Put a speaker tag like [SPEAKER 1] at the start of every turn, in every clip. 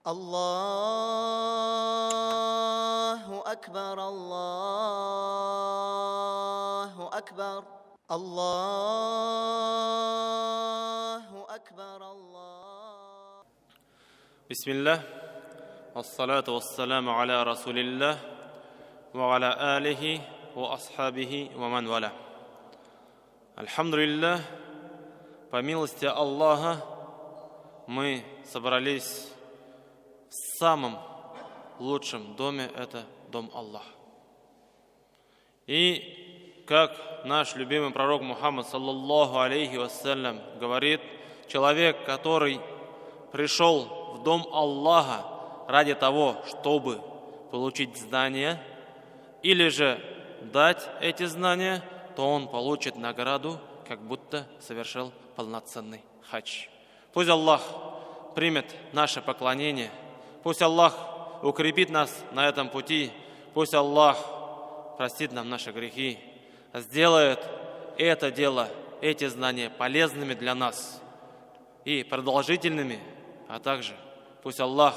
[SPEAKER 1] الله أكبر الله أكبر الله أكبر الله.
[SPEAKER 2] بسم الله والصلاة والسلام على رسول الله وعلى آله وأصحابه ومن والاه. Альхамдулиллах, по милости Аллаха, мы собрались в самом лучшем доме, это дом Аллаха. И как наш любимый пророк Мухаммад саллаллаху алейхи вассалям говорит, человек, который пришел в дом Аллаха ради того, чтобы получить знания, или же дать эти знания, то он получит награду, как будто совершил полноценный хадж. Пусть Аллах примет наше поклонение, пусть Аллах укрепит нас на этом пути, пусть Аллах простит нам наши грехи, сделает это дело, эти знания полезными для нас и продолжительными, а также пусть Аллах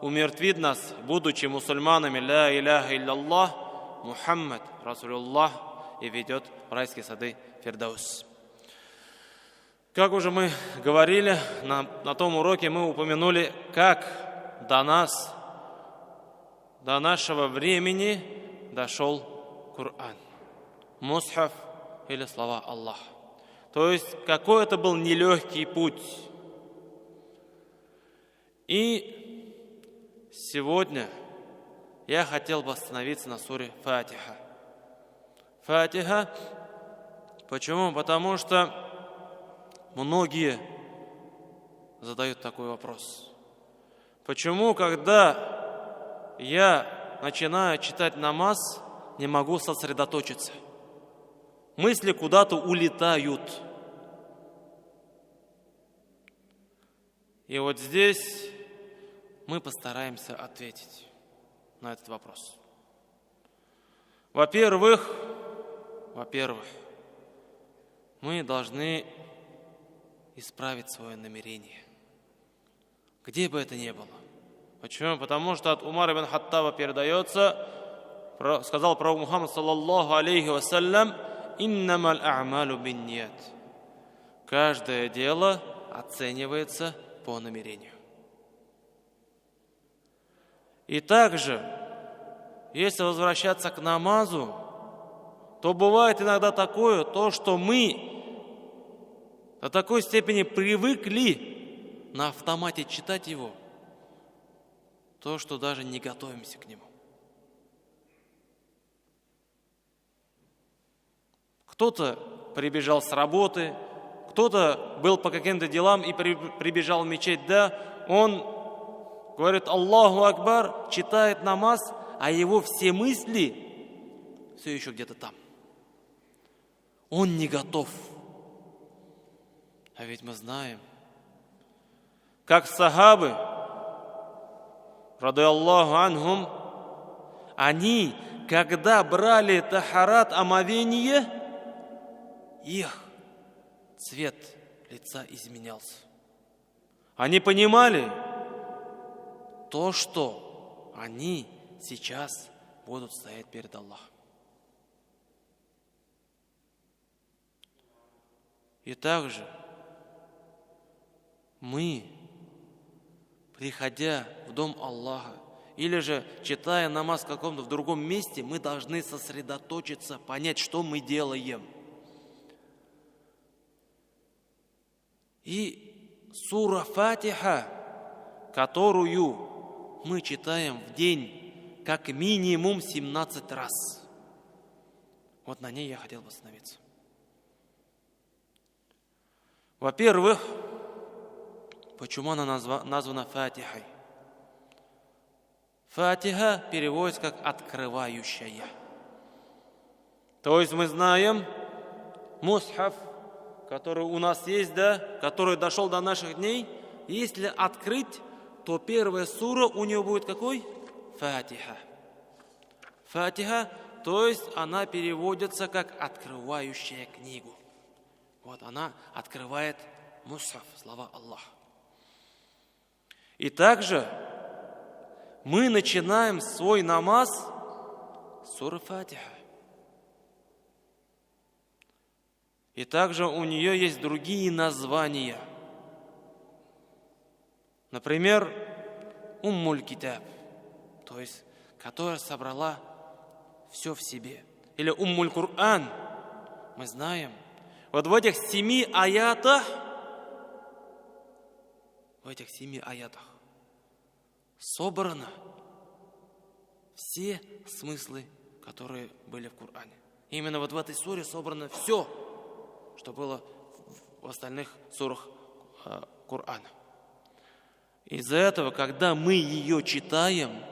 [SPEAKER 2] умертвит нас, будучи мусульманами, ля иляха илляллах, Мухаммад Расулуллах, и ведет в райские сады Фирдаус. Как уже мы говорили, на том уроке мы упомянули, как до нас, до нашего времени дошел Коран, мусхаф или слова Аллаха. То есть, какой это был нелегкий путь. И сегодня я хотел бы остановиться на суре Фатиха. Фатиха. Почему? Потому что многие задают такой вопрос. Почему, когда я начинаю читать намаз, не могу сосредоточиться? Мысли куда-то улетают. И вот здесь мы постараемся ответить на этот вопрос. Во-первых, мы должны исправить свое намерение, где бы это ни было. Почему? Потому что от Умара ибн Хаттаба передается, сказал пророк Мухаммад саллаллаху алейхи вассалям: «Иннамаль а'малу бинният». Каждое дело оценивается по намерению. И также, если возвращаться к намазу, то бывает иногда такое, что мы до такой степени привыкли на автомате читать его, что даже не готовимся к нему. Кто-то прибежал с работы, кто-то был по каким-то делам и прибежал в мечеть, да, он говорит Аллаху Акбар, читает намаз, а его все мысли все еще где-то там. Он не готов. А ведь мы знаем, как сахабы, рады Аллаху анхум, они, когда брали тахарат, омовение, их цвет лица изменялся. Они понимали что они сейчас будут стоять перед Аллахом. И также мы, приходя в дом Аллаха, или же читая намаз в каком-то в другом месте, мы должны сосредоточиться, понять, что мы делаем. И сура Фатиха, которую мы читаем в день как минимум 17 раз. Вот на ней я хотел бы остановиться. Во-первых, почему она названа Фатихой? Фатиха переводится как «открывающая». То есть мы знаем мусхаф, который у нас есть, да, который дошел до наших дней. Если открыть, то первая сура у него будет какой? Фатиха. Фатиха, то есть она переводится как «открывающая книгу». Вот она открывает мусхаф, слова Аллаха. И также мы начинаем свой намаз с суры Фатиха. И также у нее есть другие названия. Например, Уммуль Китаб, то есть, которая собрала все в себе. Или Уммуль Кур'ан. Мы знаем, вот в этих 7 аятах, собрано все смыслы, которые были в Коране. Именно вот в этой суре собрано все, что было в остальных сурах Корана. Из-за этого, когда мы ее читаем,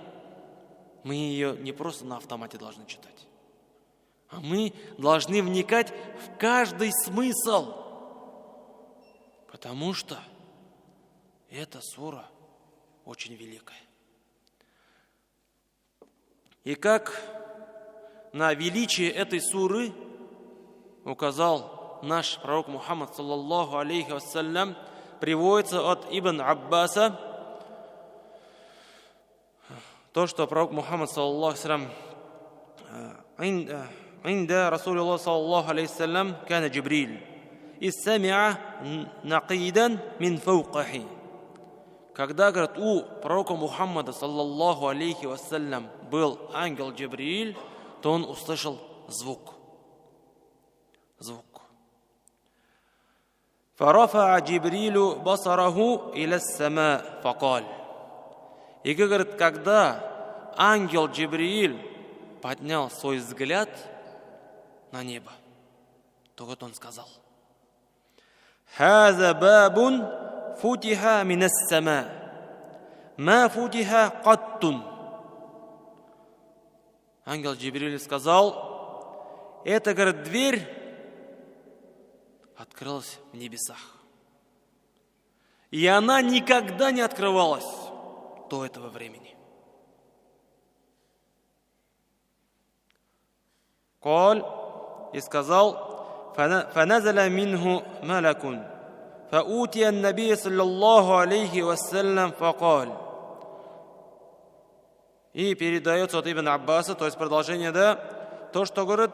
[SPEAKER 2] мы ее не просто на автомате должны читать, а мы должны вникать в каждый смысл, потому что эта сура очень великая. И как на величие этой суры указал наш пророк Мухаммад, саллаллаху алейхи вассалям, приводится от Ибн Аббаса, то, что пророк Мухаммад, саллаллаху алейхи вассалям, عند رسول الله صلى الله عليه وسلم كان جبريل إذ سمع نقيدا من فوقه. Когда, говорит, у пророка Мухаммада, саллаллаху алейхи вассалям, был ангел Джибриль, то он услышал звук. فَرَفَعَ جِبْرِيلُ بَصَرَهُ إِلَى السَّمَاءِ فَقَالَ. И, говорит, когда ангел Джибриль поднял свой взгляд на небо, то вот он сказал: «Хаза бабун футиха минас сама, ма футиха каттун». Ангел Джибриль сказал: это, говорит, дверь открылась в небесах. И она никогда не открывалась до этого времени. Каль, и сказал: فَنَزَلَ مِنْهُ مَلَكٌ فَأُوتِيَ النَّبِيَّ صلى الله عليه وسلم فقال. И передается от Ибн Аббаса, то есть продолжение, да, то, что говорит: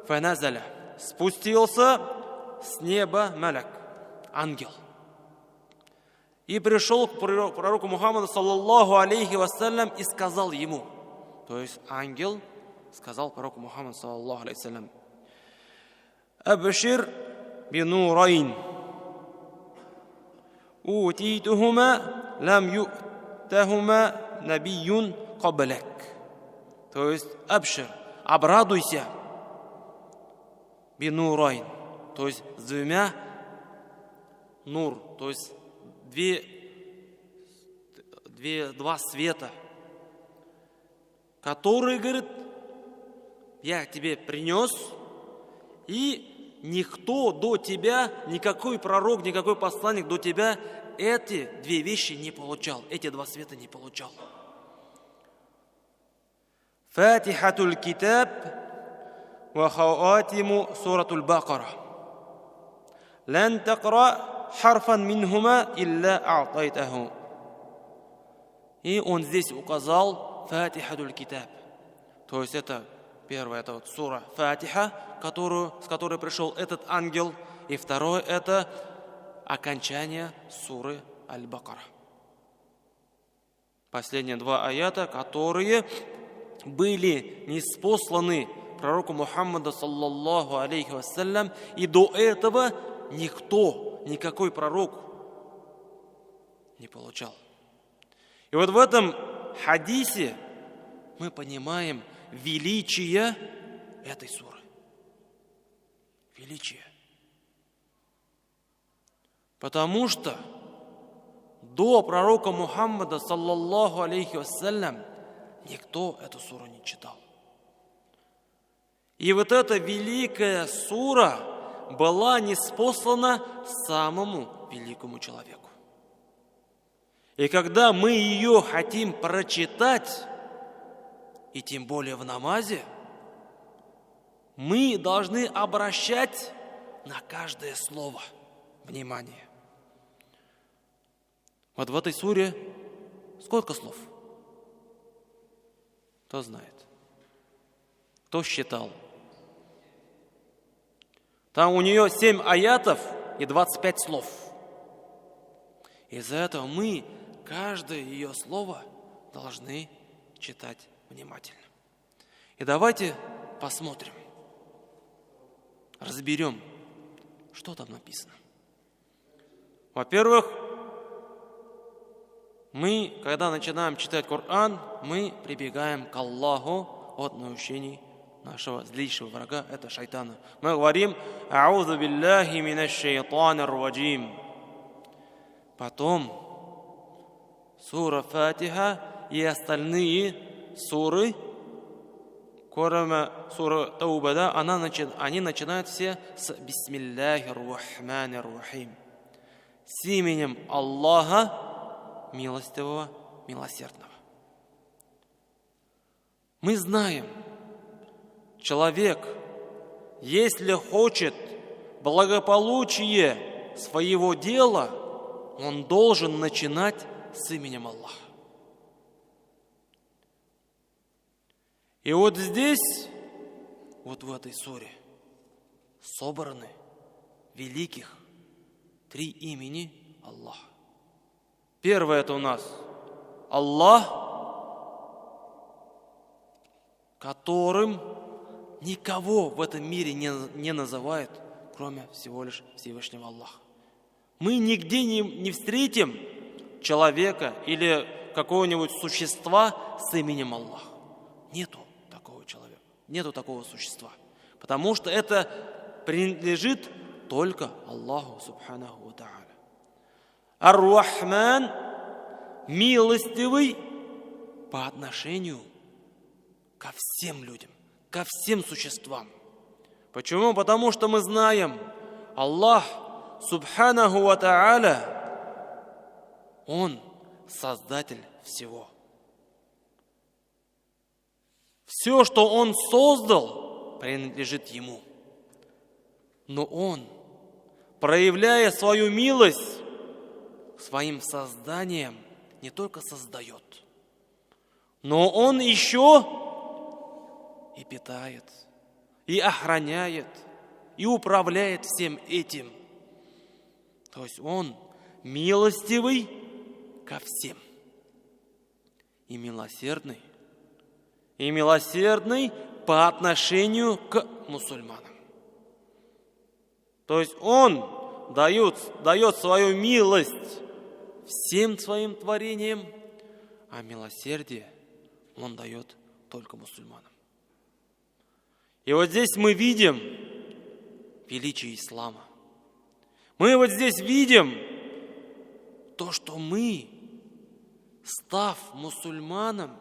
[SPEAKER 2] فَنَزَلَ, спустился с неба маляк, ангел. И пришел к пророку Мухаммаду, саллаллаху алейхи вассалям, и сказал ему, то есть ангел сказал пророку Мухаммаду, саллаллаху алейхи вассалям: «Абшир бинурайн, утитухума лам ю'тахума набийюн каблак». То есть абшир, обрадуйся, бинурайн, то есть с двумя нур, то есть два света, которые, говорит, я тебе принес, и никто до тебя, никакой пророк, никакой посланник до тебя эти две вещи не получал, эти два света не получал. Фатихатуль китаб ва хаватиму суратуль бакара. Лан такра харфан минхума илля а'тайтаху. И он здесь указал Фатихатуль китаб. То есть это первое, это вот сура Фатиха, с которой пришел этот ангел. И второе, это окончание суры Аль-Бакара. Последние два аята, которые были ниспосланы пророку Мухаммаду, саллаллаху алейхи вассалям, и до этого никто, никакой пророк не получал. И вот в этом хадисе мы понимаем величие этой суры. Величие. Потому что до пророка Мухаммада, саллаллаху алейхи вассалям, никто эту суру не читал. И вот эта великая сура была ниспослана самому великому человеку. И когда мы ее хотим прочитать, и тем более в намазе, мы должны обращать на каждое слово внимание. Вот в этой суре сколько слов? Кто знает? Кто считал? Там у нее 7 аятов и 25 слов. Из-за этого мы каждое ее слово должны читать внимательно. И давайте посмотрим, разберем, что там написано. Во-первых, мы, когда начинаем читать Коран, мы прибегаем к Аллаху от наущений нашего злейшего врага, это шайтана. Мы говорим «Аузу билляхи минаш шайтанир раджим». Потом сура Фатиха и остальные суры, кроме суры Таубада, они начинают все с «Бисмиллахир рахманир рахим». С именем Аллаха, милостивого, милосердного. Мы знаем, человек, если хочет благополучие своего дела, он должен начинать с именем Аллаха. И вот здесь, вот в этой суре, собраны великих 3 имени Аллаха. Первое это у нас Аллах, которым никого в этом мире не называют, кроме всего лишь Всевышнего Аллаха. Мы нигде не встретим человека или какого-нибудь существа с именем Аллах. Нету такого человека, нету такого существа. Потому что это принадлежит только Аллаху Субханаху ва Тааля. Ар-Рахман, милостивый по отношению ко всем людям, ко всем существам. Почему? Потому что мы знаем, Аллах Субханаху ва Тааля, Он создатель всего. Все, что Он создал, принадлежит Ему. Но Он, проявляя свою милость, своим созданием не только создает, но Он еще и питает, и охраняет, и управляет всем этим. То есть Он милостивый ко всем. И милосердный по отношению к мусульманам. То есть Он дает свою милость всем своим творениям, а милосердие Он дает только мусульманам. И вот здесь мы видим величие ислама. Мы вот здесь видим то, что мы, став мусульманом,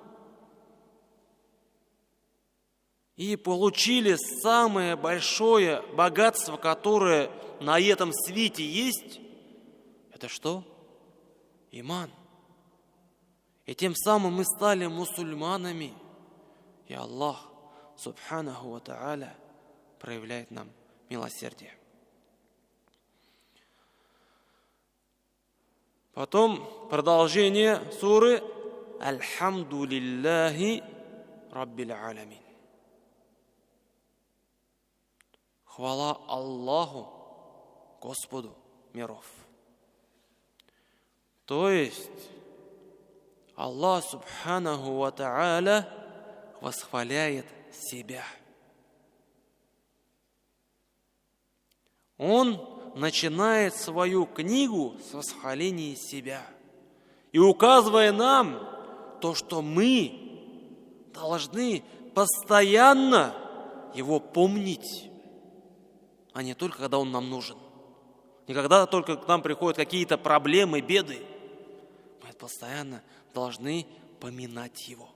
[SPEAKER 2] и получили самое большое богатство, которое на этом свете есть, это что? Иман. И тем самым мы стали мусульманами. И Аллах, Субханаху ва Тааля, проявляет нам милосердие. Потом продолжение суры Альхамду лиллахи Раббил Аламин. Хвала Аллаху, Господу миров. То есть Аллах Субханаху ва Тааля восхваляет себя. Он начинает свою книгу с восхваления себя и указывая нам то, что мы должны постоянно его помнить, а не только когда он нам нужен. Не когда только к нам приходят какие-то проблемы, беды. Мы постоянно должны поминать его,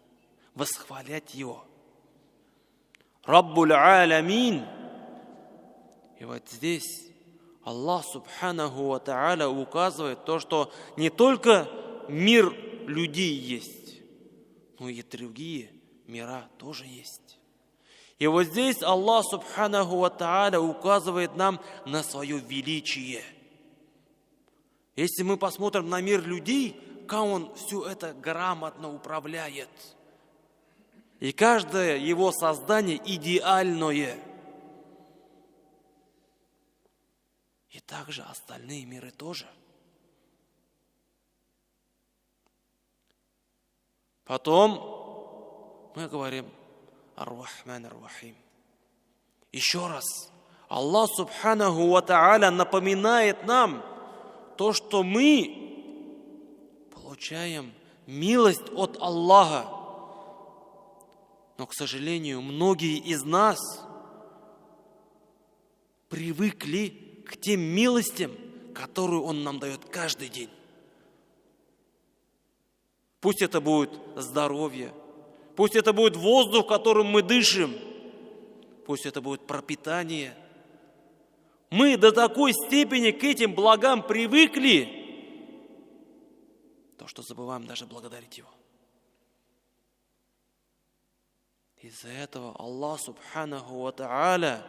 [SPEAKER 2] восхвалять его. Раббуль Аламин. И вот здесь Аллах Субханаху ва Тааля указывает то, что не только мир людей есть, но и другие мира тоже есть. И вот здесь Аллах Субханаху ва Тааля указывает нам на свое величие. Если мы посмотрим на мир людей, как Он все это грамотно управляет. И каждое его создание идеальное. И также остальные миры тоже. Потом мы говорим Ар-Рахман Ар-Рахим. Еще раз, Аллах Субханаху ва Тааля напоминает нам то, что мы получаем милость от Аллаха. Но, к сожалению, многие из нас привыкли к тем милостям, которые Он нам дает каждый день. Пусть это будет здоровье, пусть это будет воздух, которым мы дышим, пусть это будет пропитание. Мы до такой степени к этим благам привыкли, то что забываем даже благодарить Его. Из-за этого Аллах Субханаху ва Тааля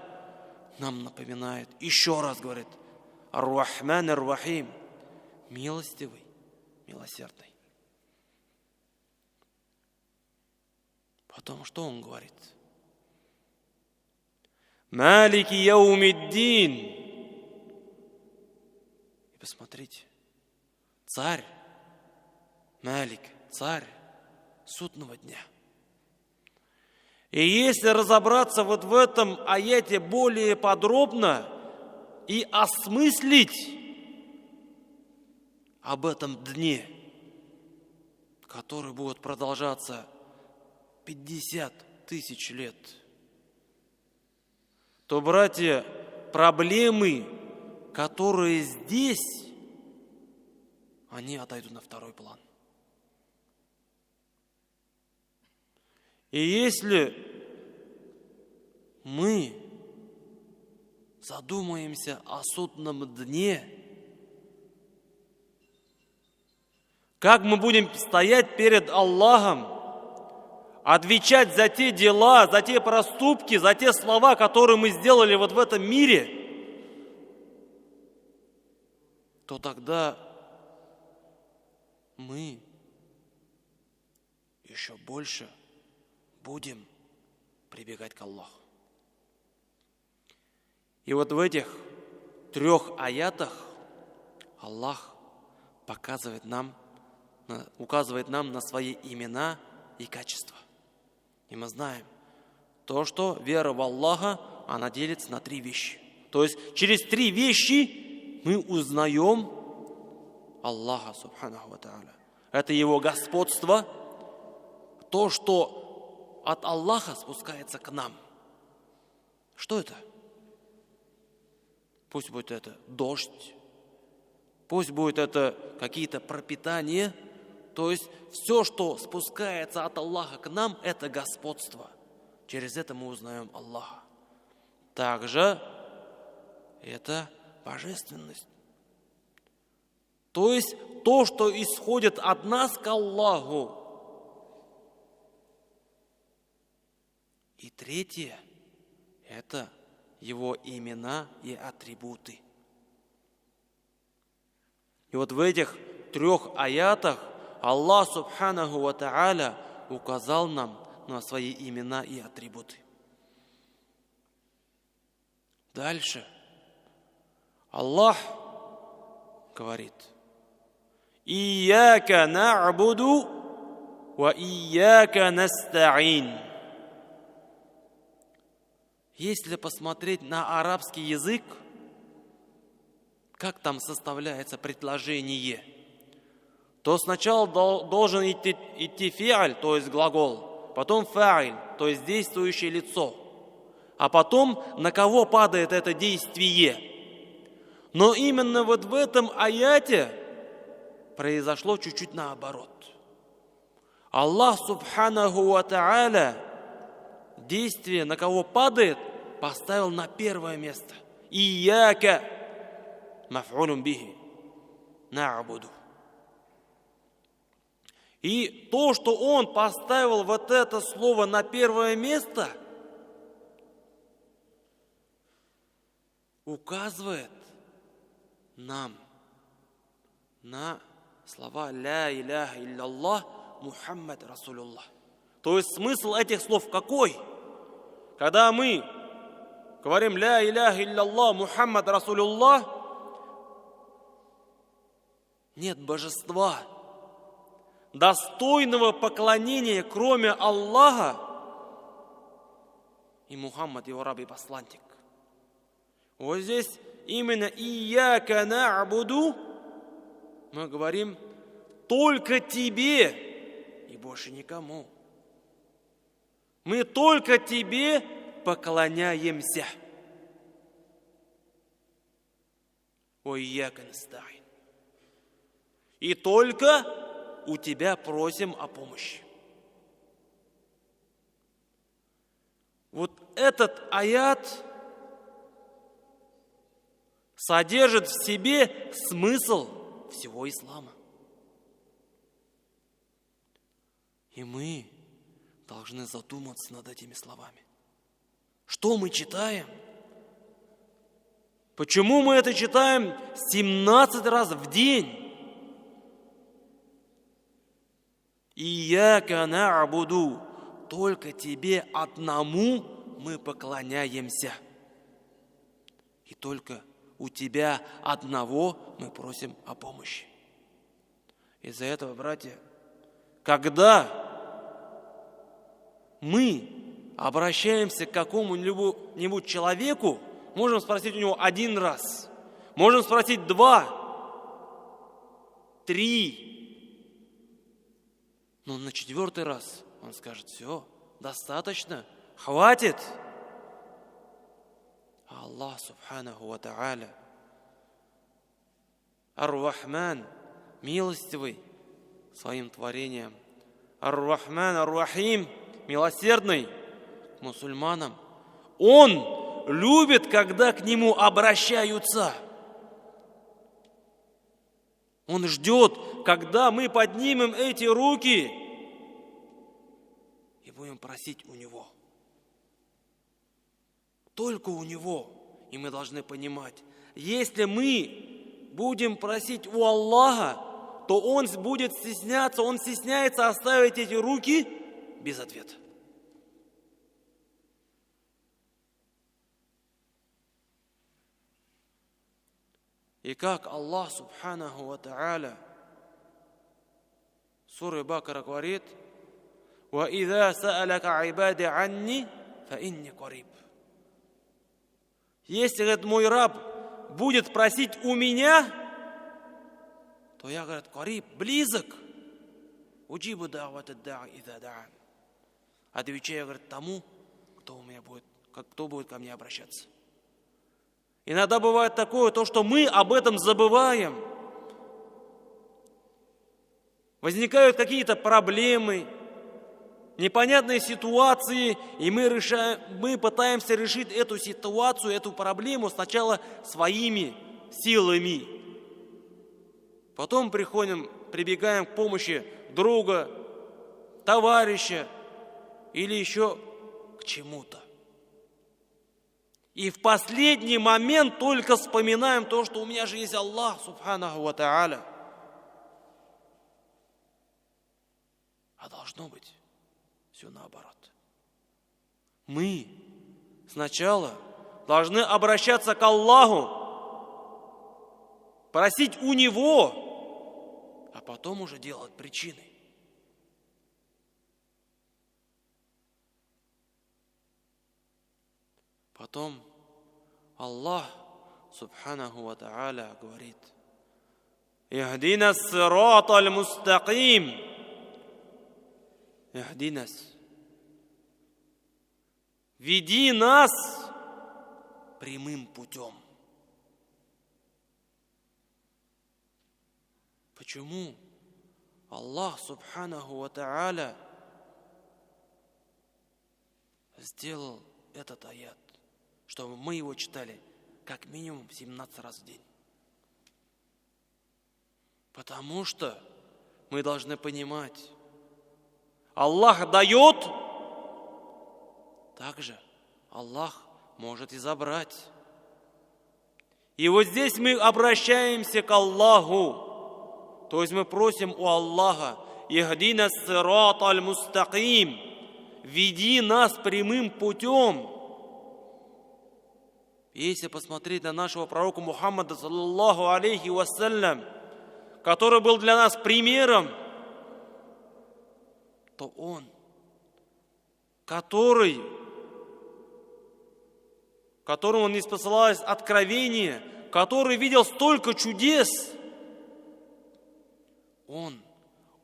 [SPEAKER 2] нам напоминает, еще раз говорит, Ар-Рахман Ар-Рахим, милостивый, милосердный. Потом что он говорит? Малики яумиддин. И посмотрите, царь, Малик, царь судного дня. И если разобраться вот в этом аяте более подробно и осмыслить об этом дне, который будет продолжаться 50 тысяч лет, то, братья, проблемы, которые здесь, они отойдут на второй план. И если мы задумаемся о судном дне, как мы будем стоять перед Аллахом, отвечать за те дела, за те проступки, за те слова, которые мы сделали вот в этом мире, то тогда мы еще больше будем прибегать к Аллаху. И вот в этих 3 аятах Аллах указывает нам на свои имена и качества. И мы знаем то, что вера в Аллаха, она делится на 3 вещи. То есть через 3 вещи мы узнаем Аллаха Субханаху ва Тааля. Это Его господство, то, что от Аллаха спускается к нам. Что это? Пусть будет это дождь, пусть будет это какие-то пропитания. То есть все, что спускается от Аллаха к нам, это господство. Через это мы узнаем Аллаха. Также это божественность. То есть то, что исходит от нас к Аллаху. И 3 – это Его имена и атрибуты. И вот в этих 3 аятах Аллах Субханаху ва Тааля указал нам на свои имена и атрибуты. Дальше Аллах говорит: «Ияка на'буду ва ияка наста'ин». Если посмотреть на арабский язык, как там составляется предложение, то сначала должен идти фи'аль, то есть глагол, потом фа'иль, то есть действующее лицо, а потом на кого падает это действие. Но именно вот в этом аяте произошло чуть-чуть наоборот. Аллах Субханаху ва Тааля действие, на кого падает, поставил на первое место. Ияка маф'улун бихи на'буду. И то, что он поставил вот это слово на первое место, указывает нам на слова «Ля иляха илляллах Мухаммад Расулуллах». То есть смысл этих слов какой? Когда мы говорим «Ля иляха илля Мухаммад Расулуллах», нет божества, достойного поклонения, кроме Аллаха, и Мухаммад его раб и посланник. Вот здесь именно «Ияка на'буду» мы говорим только тебе и больше никому. Мы только тебе поклоняемся. «Ияка наста'ин». И только у тебя просим о помощи. Вот этот аят содержит в себе смысл всего ислама. И мы должны задуматься над этими словами. Что мы читаем? Почему мы это читаем 17 раз в день? «Ияка на'буду», только тебе одному мы поклоняемся. И только у тебя одного мы просим о помощи. Из-за этого, братья, когда мы обращаемся к какому-нибудь человеку, можем спросить у него 1 раз, можем спросить 2, 3, но на 4-й раз он скажет: все, достаточно, хватит. А Аллах Субханаху ва Тааля, Ар-Рахман, милостивый своим творением, Ар-Рахман, Ар-Рахим, милосердный к мусульманам, Он любит, когда к Нему обращаются. Он ждет, когда мы поднимем эти руки и будем просить у Него. Только у Него. И мы должны понимать, если мы будем просить у Аллаха, то Он будет стесняться, Он стесняется оставить эти руки без ответа. И как Аллах Субханаху ва Тааля в суре Бакара говорит: وَإِذَا سَأَلَكَ عِبَادِ عَنِّي فَإِنِّي قَرِيبٌ. Если, говорит, мой раб будет просить у меня, то я, говорит, кариб, близок. Уджибу да'вата да'и иза да'ан. Отвечаю, говорит, тому, кто будет ко мне обращаться. Иногда бывает такое, то, что мы об этом забываем. Возникают какие-то проблемы, непонятные ситуации, и мы пытаемся решить эту ситуацию, эту проблему сначала своими силами. Потом прибегаем к помощи друга, товарища или еще к чему-то. И в последний момент только вспоминаем то, что у меня же есть Аллах, Субханаху ва Тааля. А должно быть все наоборот. Мы сначала должны обращаться к Аллаху, просить у Него, а потом уже делать причины. Потом Аллах Субханаху ва Тааля говорит: «Ихдина ссирата аль-мустаким». Ихдинас. Веди нас прямым путем. Почему Аллах Субханаху ва Тааля сделал этот аят, чтобы мы его читали как минимум 17 раз в день? Потому что мы должны понимать, Аллах дает, также Аллах может и забрать. И вот здесь мы обращаемся к Аллаху, то есть мы просим у Аллаха: «Ихдина ссирата аль-мустаким», веди нас прямым путем. Если посмотреть на нашего пророка Мухаммада, саллаллаху алейхи вассалям, который был для нас примером, то он, которому не спосылалось откровение, который видел столько чудес, он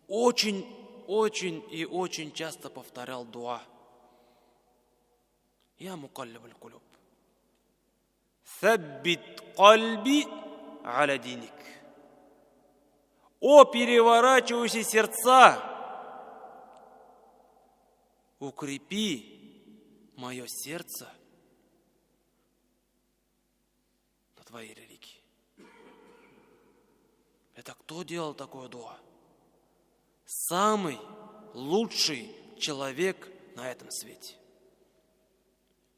[SPEAKER 2] очень и очень часто повторял дуа. Я мукаллиб аль-кулуб. Саббит кальби аля диник. О переворачивающие сердца, укрепи мое сердце на твоей религии. Это кто делал такое дуа? Самый лучший человек на этом свете.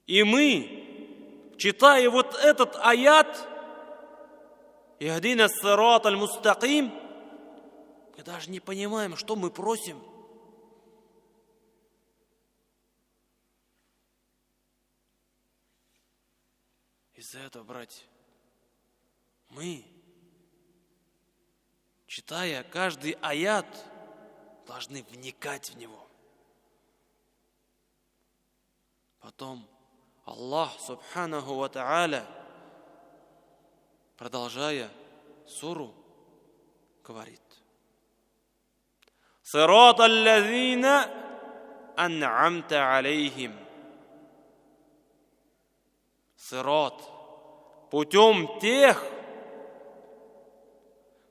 [SPEAKER 2] И мы, читая вот этот аят, «Ихдина сират аль-мустаким», мы даже не понимаем, что мы просим. Из-за этого, братья, мы, читая каждый аят, должны вникать в него. Потом Аллах Субханаху ва Та'аля, продолжая суру, говорит: «Сират аллазина ан'амта алейхим». Сират, путем тех,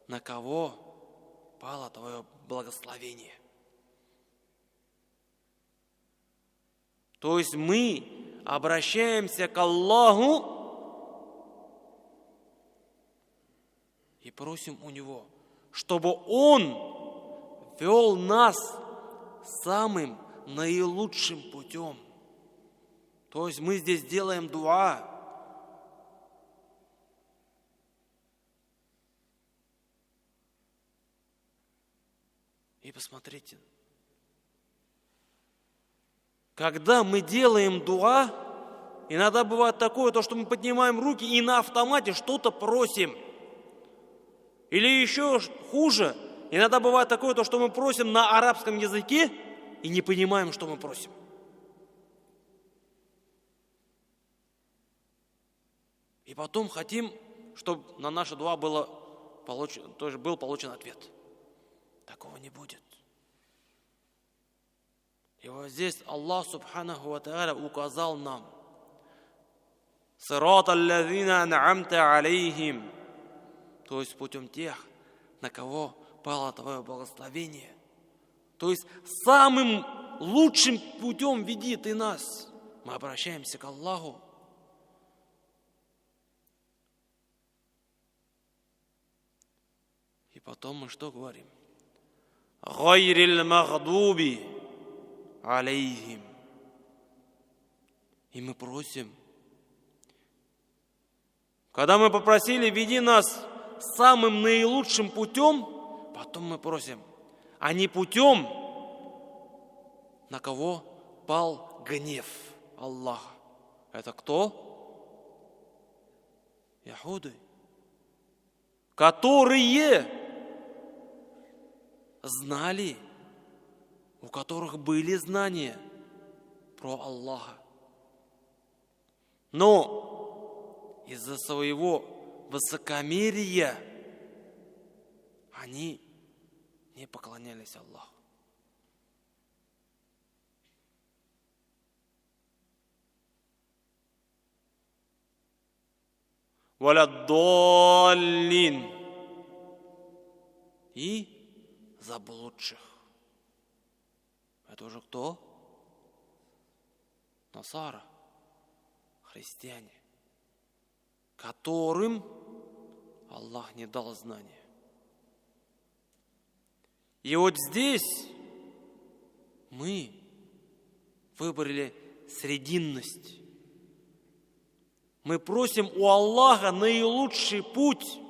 [SPEAKER 2] на кого пало твое благословение. То есть мы обращаемся к Аллаху и просим у Него, чтобы Он вел нас самым наилучшим путем. То есть мы здесь делаем дуа. И посмотрите, когда мы делаем дуа, иногда бывает такое, то, что мы поднимаем руки и на автомате что-то просим. Или еще хуже, иногда бывает такое, то, что мы просим на арабском языке и не понимаем, что мы просим. И потом хотим, чтобы на наше дуа был получен ответ. Такого не будет. И вот здесь Аллах Субханаху ва Та'аля указал нам: «Сират аллазина ан'амта алейхим», то есть путем тех, на кого пало твое благословение. То есть самым лучшим путем веди ты нас. Мы обращаемся к Аллаху. И потом мы что говорим? «Гайрил магдуби алейхим». И мы просим. Когда мы попросили, веди нас самым наилучшим путем, потом мы просим, а не путем, на кого пал гнев Аллаха. Это кто? Яхуды, которые знали, у которых были знания про Аллаха. Но из-за своего высокомерия они не поклонялись Аллаху. Валяддаллин, и заблудших. Это уже кто? Насара, христиане, которым Аллах не дал знания. И вот здесь мы выбрали срединность. Мы просим у Аллаха наилучший путь.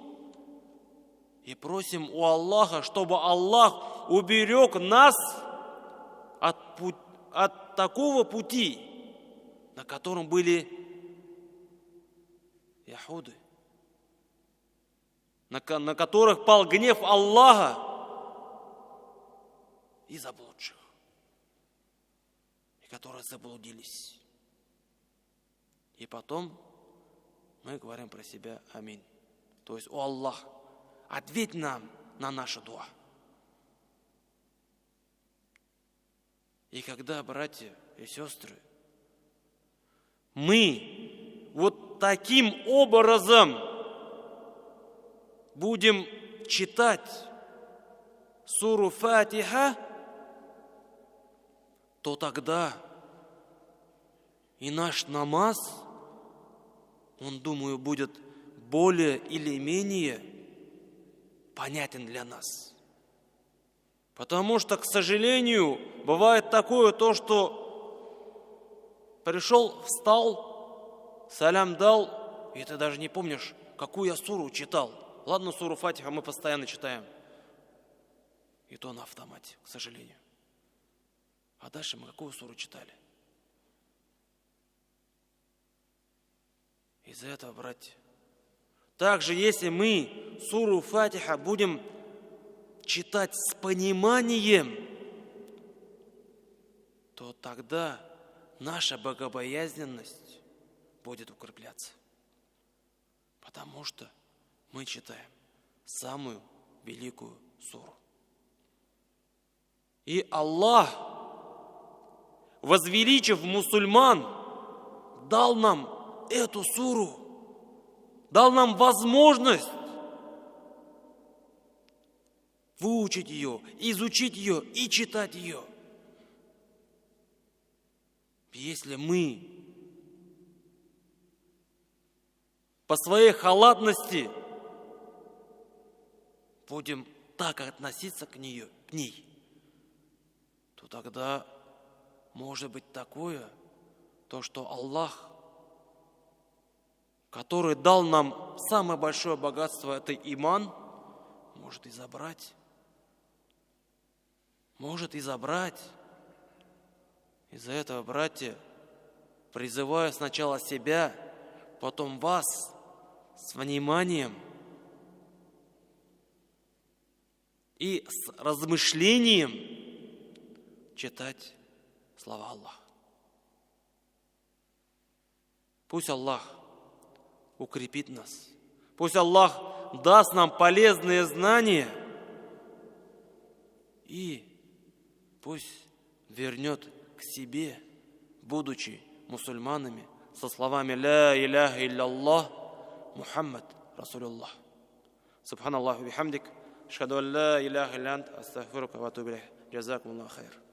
[SPEAKER 2] И просим у Аллаха, чтобы Аллах уберег нас от от такого пути, на котором были яхуды, на которых пал гнев Аллаха, и заблудших, и которые заблудились. И потом мы говорим про себя аминь. То есть, о Аллах, ответь нам на нашу дуа. И когда, братья и сестры, мы вот таким образом будем читать суру Фатиха, то тогда и наш намаз, он, думаю, будет более или менее понятен для нас. Потому что, к сожалению, бывает такое то, что пришел, встал, салям дал, и ты даже не помнишь, какую я суру читал. Ладно, суру Фатиха мы постоянно читаем. И то на автомате, к сожалению. А дальше мы какую суру читали? Из-за этого, братья, также если мы суру Фатиха будем читать с пониманием, то тогда наша богобоязненность будет укрепляться. Потому что мы читаем самую великую суру. И Аллах, возвеличив мусульман, дал нам эту суру, дал нам возможность выучить ее, изучить ее и читать ее. Если мы по своей халатности будем так относиться к ней, то тогда может быть такое, то, что Аллах, который дал нам самое большое богатство, это иман, может и забрать. Может и забрать. Из-за этого, братья, призываю сначала себя, потом вас с вниманием и с размышлением читать слова Аллаха. Пусть Аллах укрепит нас. Пусть Аллах даст нам полезные знания. И пусть вернет к себе, будучи мусульманами, со словами «Ла иляха илля Мухаммад Расулуллах». Субханаллаху бихамдик. Ашхаду ан ла иляха илля ант. Астагфирука ва атубу илейх. Джазакумуллаху хайр.